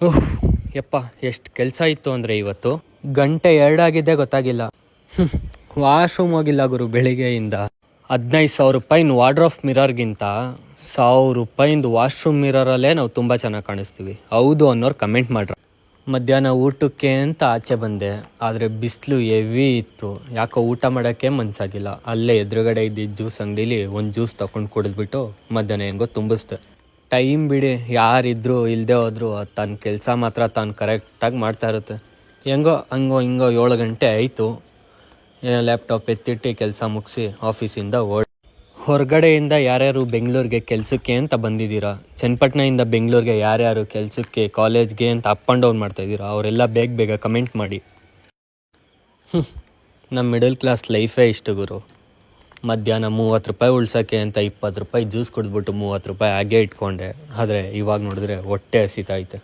ಓಹ್ ಯಪ್ಪ, ಎಷ್ಟು ಕೆಲಸ ಇತ್ತು ಅಂದರೆ ಇವತ್ತು ಗಂಟೆ 2 ಆಗಿದ್ದೇ ಗೊತ್ತಾಗಿಲ್ಲ. ವಾಶ್ರೂಮ್ ಹೋಗಿಲ್ಲ ಗುರು ಬೆಳಿಗ್ಗೆಯಿಂದ. 15,000 ರೂಪಾಯಿನ ವಾರ್ಡ್ರೋಬ್ ಮಿರರ್ಗಿಂತ 1,000 ರೂಪಾಯಿಂದು ವಾಶ್ರೂಮ್ ಮಿರರಲ್ಲೇ ನಾವು ತುಂಬ ಚೆನ್ನಾಗಿ ಕಾಣಿಸ್ತೀವಿ. ಹೌದು ಅನ್ನೋರು ಕಮೆಂಟ್ ಮಾಡ್ರ. ಮಧ್ಯಾಹ್ನ ಊಟಕ್ಕೆ ಅಂತ ಆಚೆ ಬಂದೆ, ಆದರೆ ಬಿಸಿಲು ಹೆವಿ ಇತ್ತು. ಯಾಕೋ ಊಟ ಮಾಡೋಕ್ಕೆ ಮನಸ್ಸಾಗಿಲ್ಲ. ಅಲ್ಲೇ ಎದುರುಗಡೆ ಇದ್ದಿದ್ದು ಜ್ಯೂಸ್ ಅಂಗಡೀಲಿ ಒಂದು ಜ್ಯೂಸ್ ತೊಗೊಂಡು ಕುಡಿದ್ಬಿಟ್ಟು ಮಧ್ಯಾಹ್ನ ಹೆಂಗೋ ತುಂಬಿಸ್ದೆ. ಟೈಮ್ ಬಿಡಿ, ಯಾರಿದ್ರು ಇಲ್ಲದೆ ಹೋದ್ರು ತನ್ನ ಕೆಲಸ ಮಾತ್ರ ತಾನು ಕರೆಕ್ಟಾಗಿ ಮಾಡ್ತಾ ಇರುತ್ತೆ. ಹೆಂಗೋ ಹಿಂಗೋ 7 ಗಂಟೆ ಆಯಿತು. ಲ್ಯಾಪ್ಟಾಪ್ ಎತ್ತಿಟ್ಟು ಕೆಲಸ ಮುಗಿಸಿ ಆಫೀಸಿಂದ ಹೊರಗಡೆಯಿಂದ ಯಾರ್ಯಾರು ಬೆಂಗಳೂರಿಗೆ ಕೆಲಸಕ್ಕೆ ಅಂತ ಬಂದಿದ್ದೀರಾ, ಚನ್ನಪಟ್ಟಣದಿಂದ ಬೆಂಗಳೂರಿಗೆ ಯಾರ್ಯಾರು ಕೆಲಸಕ್ಕೆ ಕಾಲೇಜ್ಗೆ ಅಂತ ಅಪ್ ಆ್ಯಂಡ್ ಡೌನ್ ಮಾಡ್ತಾಯಿದ್ದೀರಾ, ಅವರೆಲ್ಲ ಬೇಗ ಕಮೆಂಟ್ ಮಾಡಿ. ನಮ್ಮ ಮಿಡಲ್ ಕ್ಲಾಸ್ ಲೈಫೇ ಇಷ್ಟು ಗುರು. ಮಧ್ಯಾಹ್ನ 30 ರೂಪಾಯಿ ಉಳ್ಸೋಕ್ಕೆ ಅಂತ 20 ರೂಪಾಯಿ ಜ್ಯೂಸ್ ಕುಡಿದ್ಬಿಟ್ಟು 30 ರೂಪಾಯಿ ಹಾಗೆ ಇಟ್ಕೊಂಡೆ. ಆದರೆ ಇವಾಗ ನೋಡಿದ್ರೆ ಹೊಟ್ಟೆ ಹಸಿತೈತೆ.